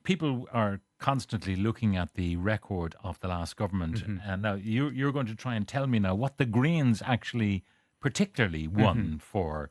people are constantly looking at the record of the last government, and now you're going to try and tell me now what the Greens actually particularly won for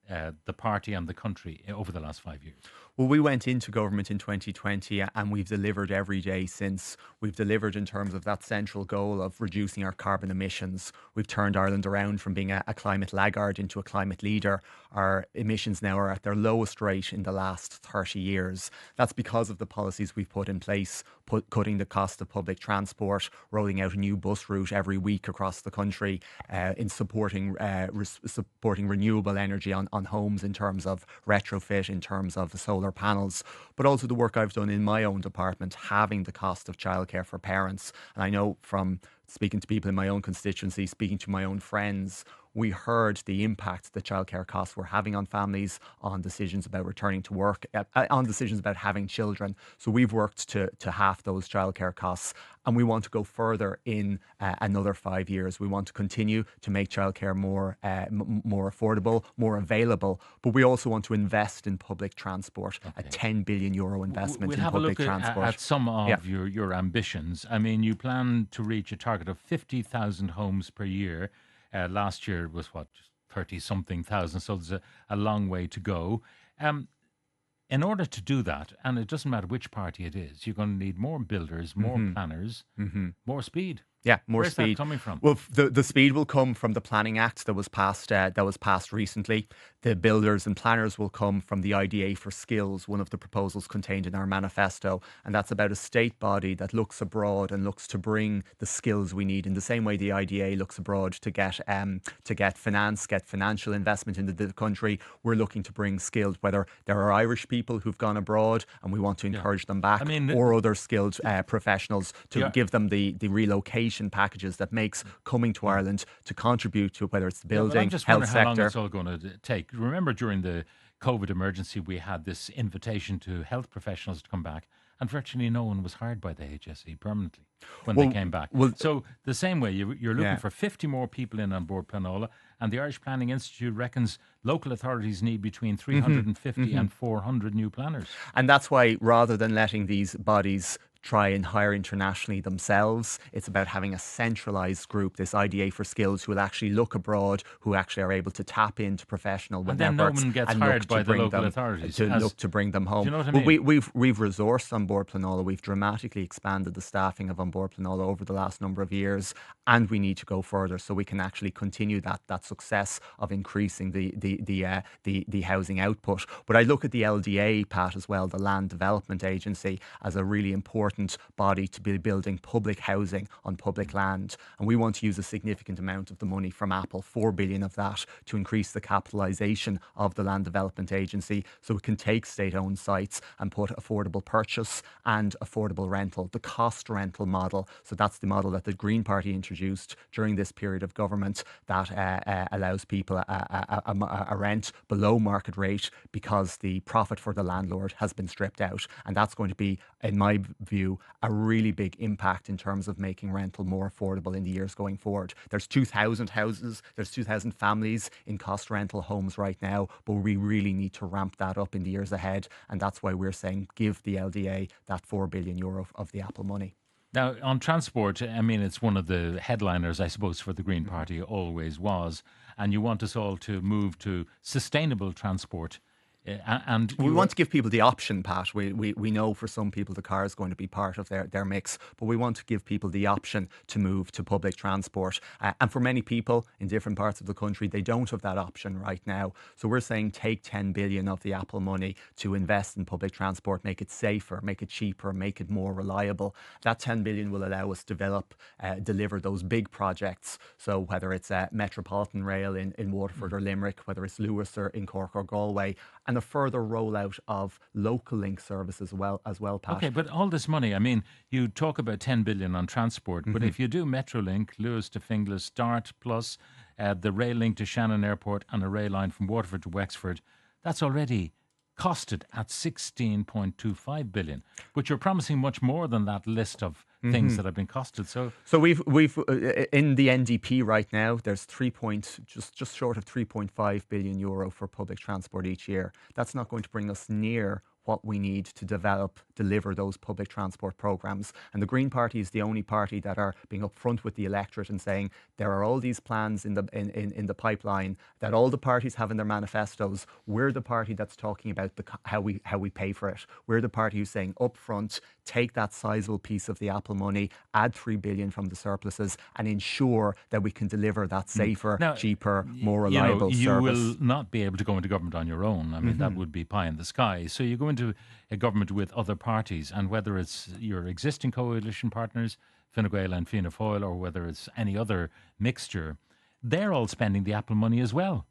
the party and the country over the last 5 years. Well, we went into government in 2020 and we've delivered every day since. We've delivered in terms of that central goal of reducing our carbon emissions. We've turned Ireland around from being a climate laggard into a climate leader. Our emissions now are at their lowest rate in the last 30 years. That's because of the policies we've put in place, cutting the cost of public transport, rolling out a new bus route every week across the country, in supporting renewable energy on homes in terms of retrofit, in terms of solar panels, but also the work I've done in my own department, having the cost of childcare for parents. And I know from speaking to people in my own constituency, speaking to my own friends, we heard the impact that childcare costs were having on families, on decisions about returning to work, on decisions about having children. So we've worked to halve those childcare costs, and we want to go further in another 5 years. We want to continue to make childcare more affordable, more available, but we also want to invest in public transport, a €10 billion investment in public transport. At some of your ambitions. I mean, you plan to reach a target of 50,000 homes per year. Last year was just 30-something thousand, so there's a long way to go. In order to do that, and it doesn't matter which party it is, you're going to need more builders, more planners, more speed. Yeah, more Where's speed. that coming from? Well, the speed will come from the Planning Act that was passed recently. The builders and planners will come from the IDA for Skills, one of the proposals contained in our manifesto, and that's about a state body that looks abroad and looks to bring the skills we need in the same way the IDA looks abroad to get financial investment into the country. We're looking to bring skilled, whether there are Irish people who've gone abroad and we want to encourage them back, or other skilled professionals to give them the relocation packages that makes coming to Ireland to contribute to, whether it's the building, health sector. How long it's all going to take. Remember, during the COVID emergency, we had this invitation to health professionals to come back, and virtually no one was hired by the HSE permanently when they came back. So the same way, you're looking for 50 more people in on board Planola, and the Irish Planning Institute reckons local authorities need between 350 and 400 new planners. And that's why, rather than letting these bodies try and hire internationally themselves, it's about having a centralised group, this IDA for Skills, who will actually look abroad, who actually are able to tap into professional networks. And then no one gets hired by the local authorities. Look to bring them home. Do you know what I mean? We've resourced on board Planola. We've dramatically expanded the staffing of on board Planola over the last number of years, and we need to go further so we can actually continue that success of increasing the housing output. But I look at the LDA, Pat, as well, the Land Development Agency, as a really important body to be building public housing on public land, and we want to use a significant amount of the money from Apple, 4 billion of that, to increase the capitalisation of the Land Development Agency so it can take state-owned sites and put affordable purchase and affordable rental, the cost rental model. So that's the model that the Green Party introduced during this period of government that allows people a rent below market rate because the profit for the landlord has been stripped out, and that's going to be, in my view, a really big impact in terms of making rental more affordable in the years going forward. There's 2,000 houses, there's 2,000 families in cost rental homes right now, but we really need to ramp that up in the years ahead, and that's why we're saying give the LDA that €4 billion of the Apple money. Now, on transport, I mean, it's one of the headliners, I suppose, for the Green Party, always was, and you want us all to move to sustainable transport. And we want to give people the option, Pat. We know for some people the car is going to be part of their mix, but we want to give people the option to move to public transport. And for many people in different parts of the country, they don't have that option right now. So we're saying take 10 billion of the Apple money to invest in public transport, make it safer, make it cheaper, make it more reliable. That 10 billion will allow us to deliver those big projects. So whether it's a Metropolitan Rail in Waterford or Limerick, whether it's Lewis or in Cork or Galway, and a further rollout of local link services as well, Pat. Okay, but all this money, I mean, you talk about 10 billion on transport, but if you do Metrolink, Lewis to Finglas, Dart, plus the rail link to Shannon Airport and a rail line from Waterford to Wexford, that's already costed at 16.25 billion. But you're promising much more than that list of things that have been costed. So we've in the NDP right now, there's just short of 3.5 billion euro for public transport each year. That's not going to bring us near what we need to deliver those public transport programs. And the Green Party is the only party that are being upfront with the electorate and saying there are all these plans in the pipeline that all the parties have in their manifestos. We're the party that's talking about how we pay for it. We're the party who's saying upfront, take that sizable piece of the Apple money, add 3 billion from the surpluses, and ensure that we can deliver that safer, cheaper, more reliable service. You will not be able to go into government on your own. I mean, that would be pie in the sky. So you go into a government with other parties, and whether it's your existing coalition partners, Fine Gael and Fianna Fáil, or whether it's any other mixture, they're all spending the Apple money as well.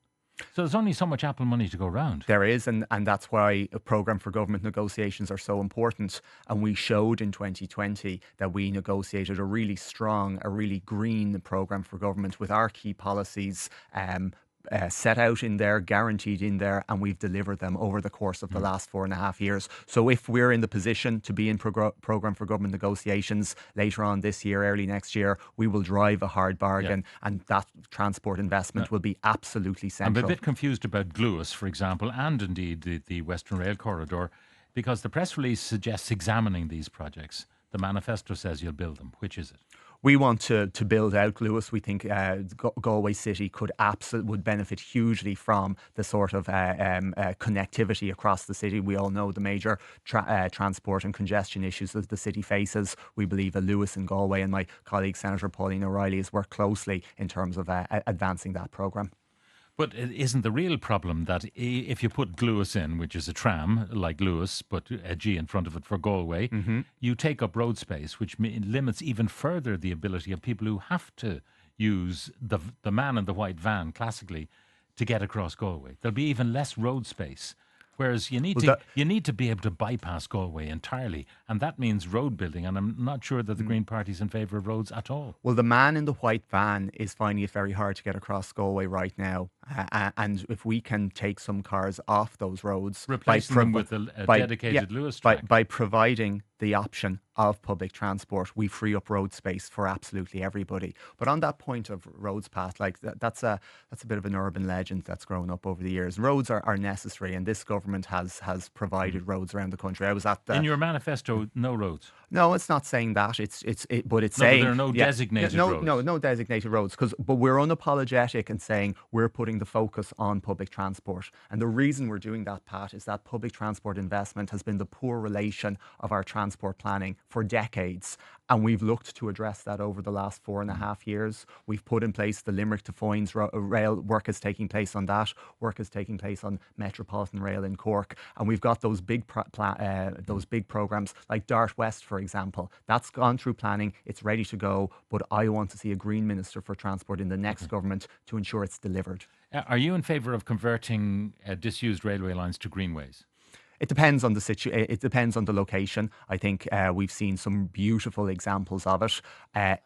So there's only so much Apple money to go around. There is, and that's why a programme for government negotiations are so important. And we showed in 2020 that we negotiated a really strong, a really green programme for government with our key policies set out in there, guaranteed in there, and we've delivered them over the course of the last 4.5 years. So if we're in the position to be in programme for government negotiations later on this year, early next year, we will drive a hard bargain, and that transport investment will be absolutely central. I'm a bit confused about Gluas, for example, and indeed the Western Rail Corridor, because the press release suggests examining these projects. The manifesto says you'll build them. Which is it? We want to build out Lewis. We think Galway City would benefit hugely from the sort of connectivity across the city. We all know the major transport and congestion issues that the city faces. We believe Lewis and Galway, and my colleague Senator Pauline O'Reilly has worked closely in terms of advancing that programme. But it isn't the real problem that if you put Gluas in, which is a tram like Lewis, but a G in front of it for Galway, you take up road space, which limits even further the ability of people who have to use the man in the white van, classically, to get across Galway. There'll be even less road space. Whereas you need to be able to bypass Galway entirely, and that means road building. And I'm not sure that the Green Party's in favour of roads at all. Well, the man in the white van is finding it very hard to get across Galway right now, and if we can take some cars off those roads, replacing them with a dedicated Lewis track, by providing the option of public transport, we free up road space for absolutely everybody. But on that point of roads, Pat, like that's a bit of an urban legend that's grown up over the years. Roads are necessary, and this government has provided roads around the country. I was at in your manifesto, no roads. No, it's not saying that. But it's saying there are no designated roads. No designated roads. But we're unapologetic in saying we're putting the focus on public transport, and the reason we're doing that, Pat, is that public transport investment has been the poor relation of our transport planning for decades, and we've looked to address that over the last 4.5 years. We've put in place the Limerick to Foynes rail. Work is taking place on that. Work is taking place on Metropolitan Rail in Cork, and we've got those big programs like Dart West, for example. That's gone through planning. It's ready to go. But I want to see a Green Minister for Transport in the next government to ensure it's delivered. Are you in favour of converting disused railway lines to greenways? It depends on the It depends on the location. I think we've seen some beautiful examples of it.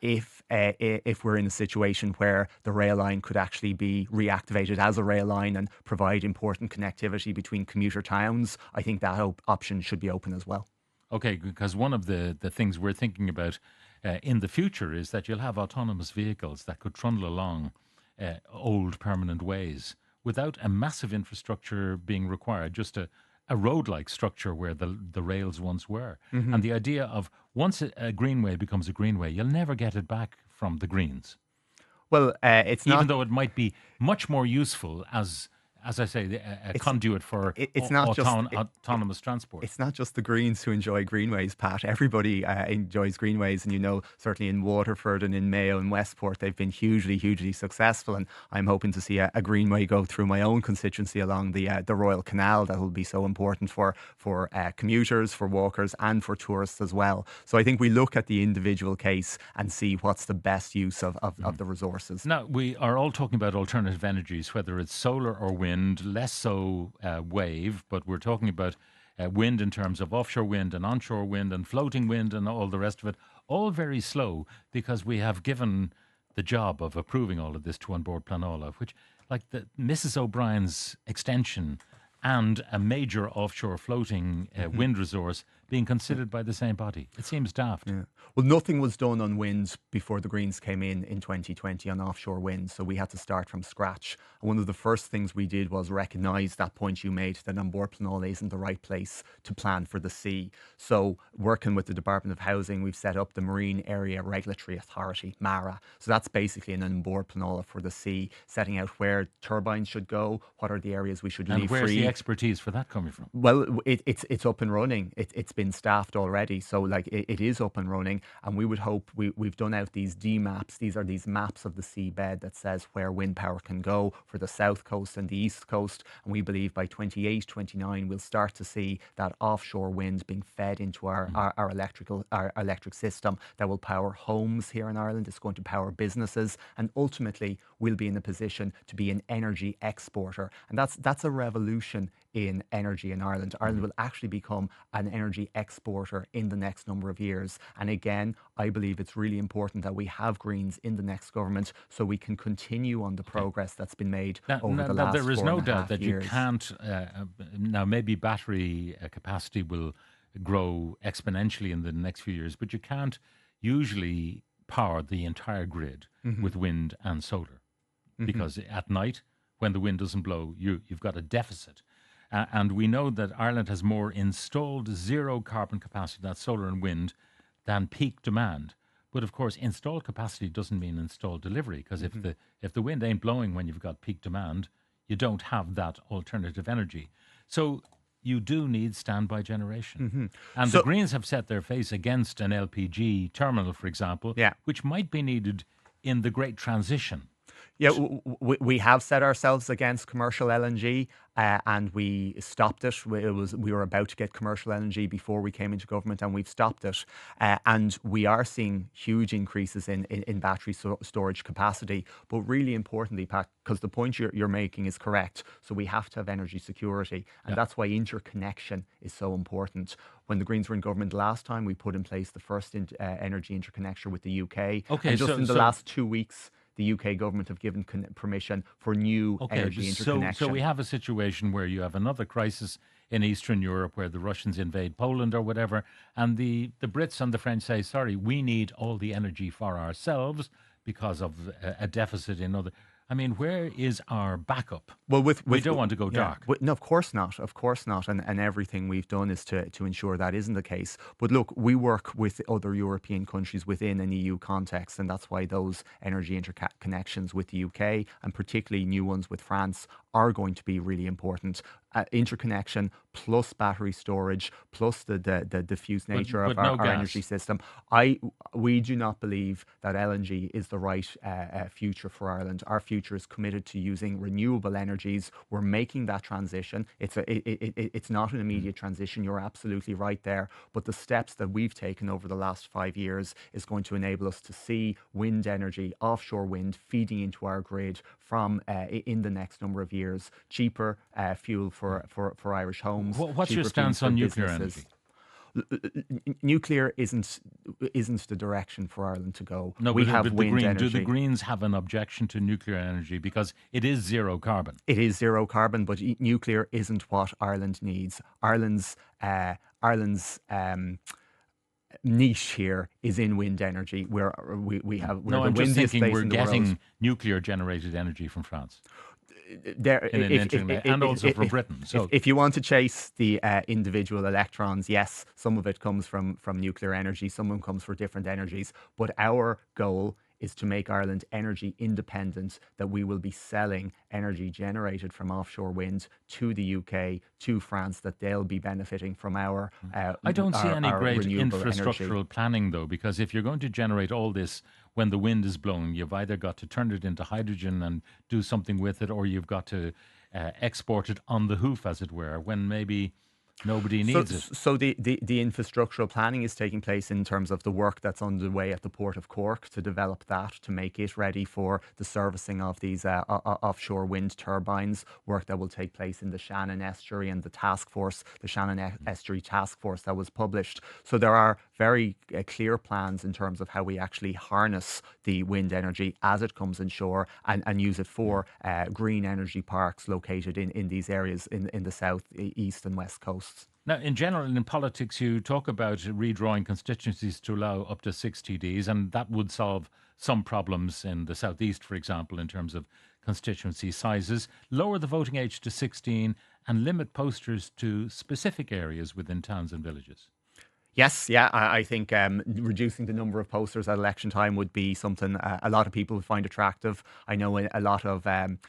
If we're in a situation where the rail line could actually be reactivated as a rail line and provide important connectivity between commuter towns, I think that option should be open as well. Okay, because one of the things we're thinking about in the future is that you'll have autonomous vehicles that could trundle along old permanent ways without a massive infrastructure being required, just a road-like structure where the rails once were. And the idea of once a greenway becomes a greenway, you'll never get it back from the Greens. Well, it's not... Even though it might be much more useful as I say, a conduit for autonomous transport. It's not just the Greens who enjoy greenways, Pat. Everybody enjoys greenways, and certainly in Waterford and in Mayo and Westport, they've been hugely, hugely successful. And I'm hoping to see a greenway go through my own constituency along the Royal Canal. That will be so important for commuters, for walkers, and for tourists as well. So I think we look at the individual case and see what's the best use of the resources. Now, we are all talking about alternative energies, whether it's solar or wind. Less so wave, but we're talking about wind in terms of offshore wind and onshore wind and floating wind and all the rest of it, all very slow because we have given the job of approving all of this to An Bord Pleanála, which, like the Mrs. O'Brien's extension and a major offshore floating wind resource, being considered by the same body. It seems daft. Yeah. Well, nothing was done on wind before the Greens came in 2020 on offshore wind. So we had to start from scratch. And one of the first things we did was recognise that point you made, that An Bord Pleanála isn't the right place to plan for the sea. So working with the Department of Housing, we've set up the Marine Area Regulatory Authority, MARA. So that's basically an An Bord Pleanála for the sea, setting out where turbines should go, what are the areas we should leave free. And where's the expertise for that coming from? Well, it's up and running. It's been staffed already. So like it is up and running. And we would hope we've done out these D maps. These are these maps of the seabed that says where wind power can go for the south coast and the east coast. And we believe by 28, 29, we'll start to see that offshore wind being fed into our electric system that will power homes here in Ireland. It's going to power businesses. And ultimately, we'll be in a position to be an energy exporter. And that's a revolution in energy in Ireland. Ireland will actually become an energy exporter in the next number of years. And again, I believe it's really important that we have Greens in the next government so we can continue on the progress that's been made over the last 4.5 years. There is no doubt that you can't, now maybe battery capacity will grow exponentially in the next few years, but you can't usually power the entire grid with wind and solar. Because at night, when the wind doesn't blow, you've got a deficit. And we know that Ireland has more installed zero carbon capacity, that's solar and wind, than peak demand. But of course, installed capacity doesn't mean installed delivery, because if the wind ain't blowing when you've got peak demand, you don't have that alternative energy. So you do need standby generation. And the Greens have set their face against an LPG terminal, for example, which might be needed in the great transition. Yeah, we have set ourselves against commercial LNG and we stopped it. We were about to get commercial LNG before we came into government and we've stopped it. And we are seeing huge increases in battery storage capacity. But really importantly, Pat, because the point you're making is correct. So we have to have energy security. And that's why interconnection is so important. When the Greens were in government last time, we put in place the first energy interconnection with the UK. Okay, and just in the last 2 weeks, the UK government have given permission for new energy interconnection. So we have a situation where you have another crisis in Eastern Europe where the Russians invade Poland or whatever, and the Brits and the French say, sorry, we need all the energy for ourselves because of a deficit in other... I mean, where is our backup? Well, we don't want to go dark. No, of course not. Of course not. And everything we've done is to ensure that isn't the case. But look, we work with other European countries within an EU context, and that's why those energy interconnections with the UK, and particularly new ones with France, are going to be really important. Interconnection plus battery storage plus the diffuse nature of our energy system. We do not believe that LNG is the right future for Ireland. Our future is committed to using renewable energies. We're making that transition. It's not an immediate transition. You're absolutely right there. But the steps that we've taken over the last 5 years is going to enable us to see wind energy, offshore wind, feeding into our grid from in the next number of years. Cheaper fuel for Irish homes. What's your stance on nuclear energy? Nuclear isn't the direction for Ireland to go. No, we have wind energy. Do the Greens have an objection to nuclear energy because it is zero carbon? It is zero carbon, but nuclear isn't what Ireland needs. Ireland's niche here is in wind energy, where I'm just thinking we're getting nuclear generated energy from France. And also from Britain. So if you want to chase the individual electrons, yes, some of it comes from nuclear energy, some of it comes from different energies. But our goal is to make Ireland energy independent, that we will be selling energy generated from offshore wind to the UK, to France, that they'll be benefiting from our I don't see any great infrastructural energy planning, though, because if you're going to generate all this when the wind is blowing, you've either got to turn it into hydrogen and do something with it, or you've got to export it on the hoof, as it were, when maybe nobody needs it. So the infrastructural planning is taking place in terms of the work that's underway at the Port of Cork to develop that, to make it ready for the servicing of these offshore wind turbines, work that will take place in the Shannon Estuary and the Shannon Estuary Task Force that was published. So there are very clear plans in terms of how we actually harness the wind energy as it comes inshore and use it for green energy parks located in these areas in the south, east and west coasts. Now, in general, in politics, you talk about redrawing constituencies to allow up to 6 TDs, and that would solve some problems in the southeast, for example, in terms of constituency sizes. Lower the voting age to 16 and limit posters to specific areas within towns and villages. Yes, yeah, I think reducing the number of posters at election time would be something a lot of people would find attractive. I know a lot of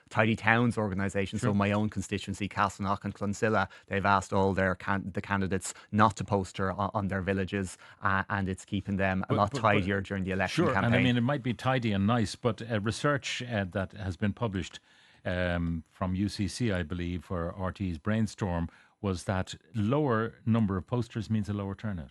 tidy towns organisations, so my own constituency, Castleknock and Clonsilla, they've asked all the candidates not to poster on their villages, and it's keeping them a lot tidier during the election campaign. And I mean, it might be tidy and nice, but research that has been published from UCC, I believe, for RT's Brainstorm, was that lower number of posters means a lower turnout.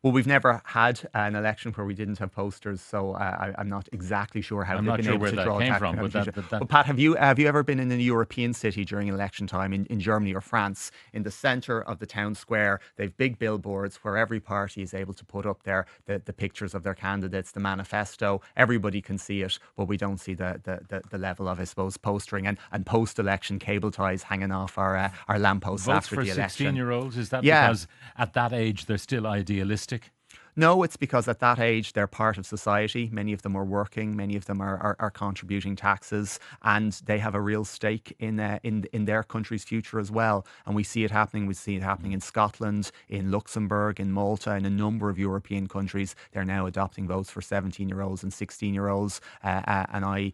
Well, we've never had an election where we didn't have posters, so I'm not exactly sure how they've been able to draw that conclusion. But Pat, have you ever been in a European city during election time in Germany or France? In the centre of the town square, they've big billboards where every party is able to put up the pictures of their candidates, the manifesto. Everybody can see it, but we don't see the level of, I suppose, postering and post-election cable ties hanging off our lampposts Votes after the election. For 16-year-olds, is that because at that age they're still idealistic? No, it's because at that age they're part of society. Many of them are working, many of them are contributing taxes, and they have a real stake in their country's future as well. And we see it happening. We see it happening in Scotland, in Luxembourg, in Malta, in a number of European countries. They're now adopting votes for 17-year-olds and 16-year-olds. And I,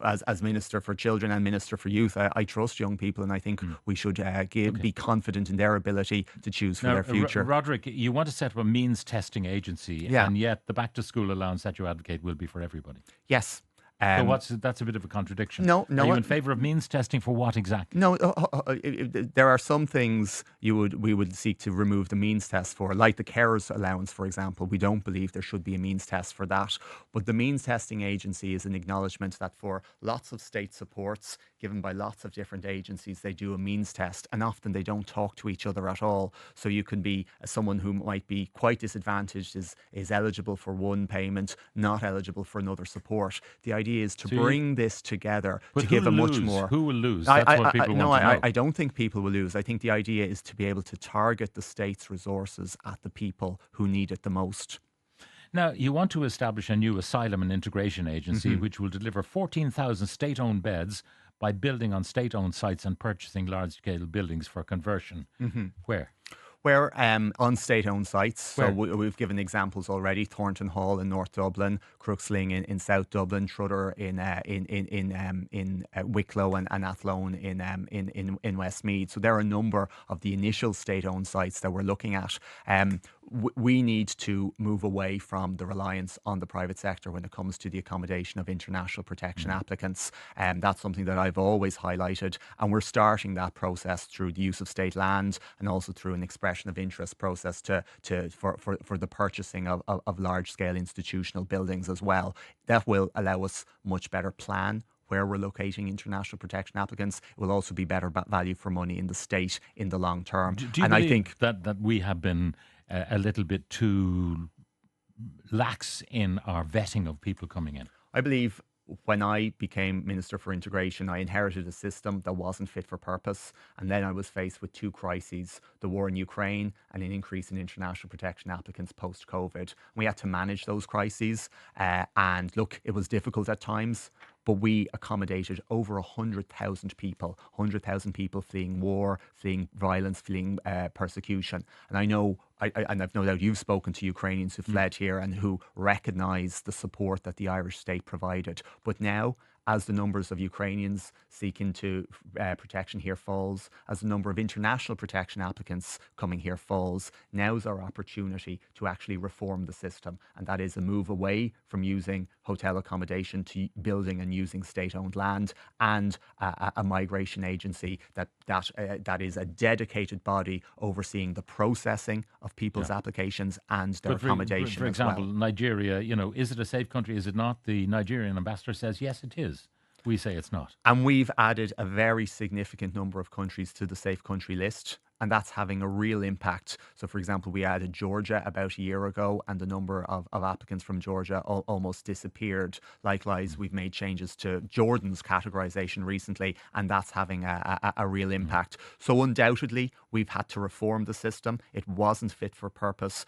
as Minister for Children and Minister for Youth, I trust young people, and I think we should be confident in their ability to choose for their future. Roderic, you want to set up a means testing agency, and yet the back to school allowance that you advocate will be for everybody. Yes. So that's a bit of a contradiction. No. Are you in favour of means testing for what exactly? No, there are some things we would seek to remove the means test for, like the carers allowance, for example. We don't believe there should be a means test for that. But the means testing agency is an acknowledgement that for lots of state supports given by lots of different agencies, they do a means test, and often they don't talk to each other at all. So you can be someone who might be quite disadvantaged, is eligible for one payment, not eligible for another support. The idea is to bring this together to give a much more. Who will lose? That's what people want to know. I don't think people will lose. I think the idea is to be able to target the state's resources at the people who need it the most. Now, you want to establish a new asylum and integration agency which will deliver 14,000 state-owned beds by building on state-owned sites and purchasing large-scale buildings for conversion. Where? Where on state-owned sites. So we've given examples already: Thornton Hall in North Dublin, Crooksling in South Dublin, Trudder in Wicklow, and Athlone in Westmeath. So there are a number of the initial state-owned sites that we're looking at. We need to move away from the reliance on the private sector when it comes to the accommodation of international protection applicants. That's something that I've always highlighted, and we're starting that process through the use of state land and also through an expression of interest process for the purchasing of large-scale institutional buildings as well. That will allow us much better plan where we're locating international protection applicants. It will also be better value for money in the state in the long term. Do you believe I think that we have been a little bit too lax in our vetting of people coming in? I believe when I became Minister for Integration, I inherited a system that wasn't fit for purpose. And then I was faced with two crises: the war in Ukraine and an increase in international protection applicants post-COVID. We had to manage those crises. And look, it was difficult at times, but we accommodated over 100,000 people fleeing war, fleeing violence, fleeing persecution. And I know, and I've no doubt you've spoken to Ukrainians who fled here and who recognise the support that the Irish state provided. But now, as the numbers of Ukrainians seeking to protection here falls, as the number of international protection applicants coming here falls, now's our opportunity to actually reform the system. And that is a move away from using hotel accommodation to building and using state-owned land, and a migration agency that is a dedicated body overseeing the processing of people's applications and their accommodation. For example, Nigeria, is it a safe country? Is it not? The Nigerian ambassador says, yes, it is. We say it's not. And we've added a very significant number of countries to the safe country list. and that's having a real impact. So, for example, we added Georgia about a year ago, and the number of applicants from Georgia almost disappeared. Likewise, we've made changes to Jordan's categorization recently, and that's having a real impact. So, undoubtedly, we've had to reform the system. It wasn't fit for purpose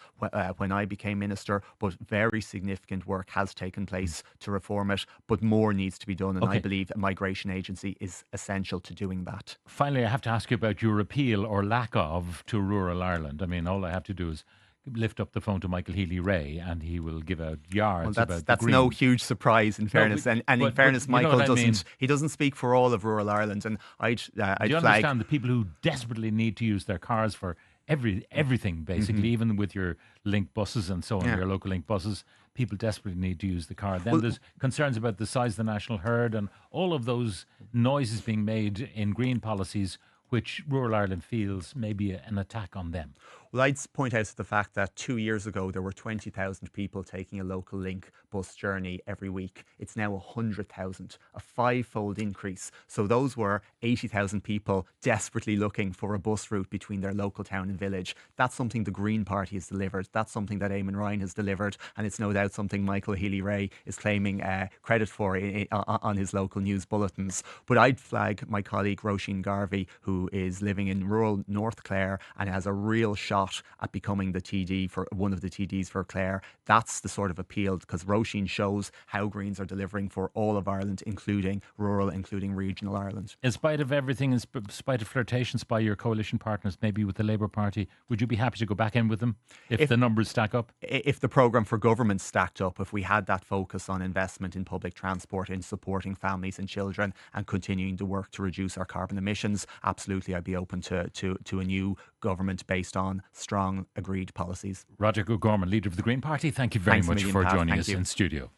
when I became minister, but very significant work has taken place to reform it. But more needs to be done, and I believe a migration agency is essential to doing that. Finally, I have to ask you about your appeal or lack of to rural Ireland. I mean, all I have to do is lift up the phone to Michael Healy-Rae and he will give out yards about that's no huge surprise, in fairness. And in fairness, Michael he doesn't speak for all of rural Ireland. And I'd do you understand the people who desperately need to use their cars for everything, basically, even with your link buses and so on, your local link buses, people desperately need to use the car. Then there's concerns about the size of the national herd and all of those noises being made in green policies, which rural Ireland feels may be an attack on them. Well, I'd point out the fact that 2 years ago there were 20,000 people taking a local link bus journey every week. It's now 100,000, a five-fold increase. So those were 80,000 people desperately looking for a bus route between their local town and village. That's something the Green Party has delivered. That's something that Eamon Ryan has delivered, and it's no doubt something Michael Healy-Rae is claiming credit for on his local news bulletins. But I'd flag my colleague Roisin Garvey, who is living in rural North Clare and has a real shot at becoming the TD for one of the TDs for Clare. That's the sort of appeal, because Roisin shows how Greens are delivering for all of Ireland, including rural, including regional Ireland. In spite of everything, in spite of flirtations by your coalition partners, maybe with the Labour Party, would you be happy to go back in with them if the numbers stack up? If the programme for government stacked up, if we had that focus on investment in public transport, in supporting families and children and continuing to work to reduce our carbon emissions, absolutely I'd be open to a new government based on strong agreed policies. Roderic O'Gorman, leader of the Green Party, thank you very much for joining us in studio.